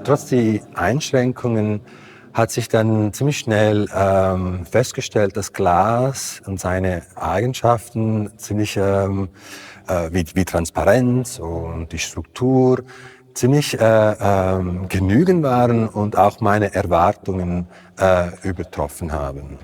Trotz die Einschränkungen hat sich dann ziemlich schnell festgestellt, dass Glas und seine Eigenschaften ziemlich wie Transparenz und die Struktur ziemlich genügend waren und auch meine Erwartungen übertroffen haben.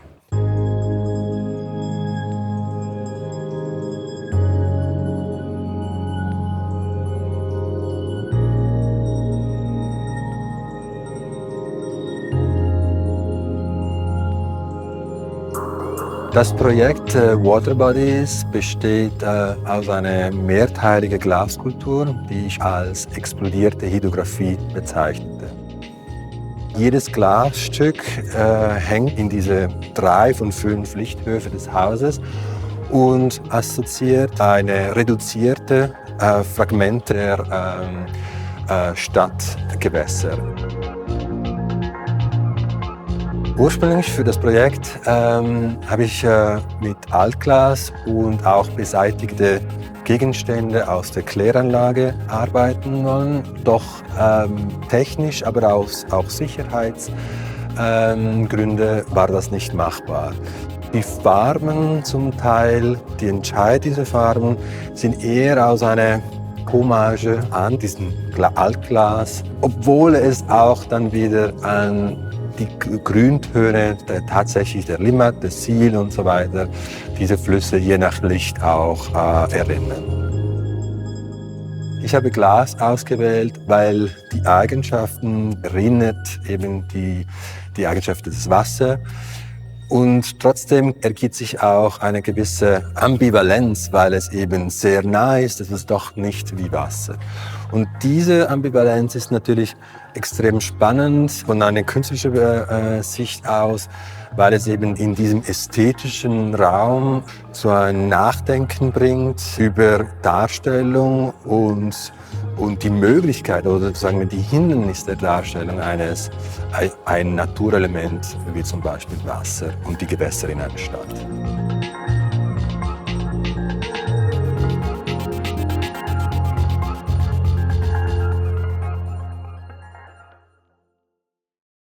Das Projekt Water Bodies besteht aus einer mehrteiligen Glasskulptur, die ich als explodierte Hydrographie bezeichnete. Jedes Glasstück hängt in diese 3 von 5 Lichthöfe des Hauses und assoziiert eine reduzierte Fragmente der Stadtgewässer. Ursprünglich für das Projekt habe ich mit Altglas und auch beseitigte Gegenstände aus der Kläranlage arbeiten wollen. Doch technisch, aber auch Sicherheitsgründe war das nicht machbar. Die Farben zum Teil, die Entscheid dieser Farben sind eher aus einer Hommage an diesen Altglas, obwohl es auch dann wieder an die Grüntöne tatsächlich der Limmat, der Sihl und so weiter, diese Flüsse je nach Licht auch erinnern. Ich habe Glas ausgewählt, weil die Eigenschaften erinnert eben die Eigenschaften des Wassers. Und trotzdem ergibt sich auch eine gewisse Ambivalenz, weil es eben sehr nah ist, es ist doch nicht wie Wasser. Und diese Ambivalenz ist natürlich extrem spannend von einer künstlerischen Sicht aus, weil es eben in diesem ästhetischen Raum so ein Nachdenken bringt über Darstellung und die Möglichkeit oder sagen wir die Hindernis der Darstellung ein Naturelement wie zum Beispiel Wasser und die Gewässer in einer Stadt.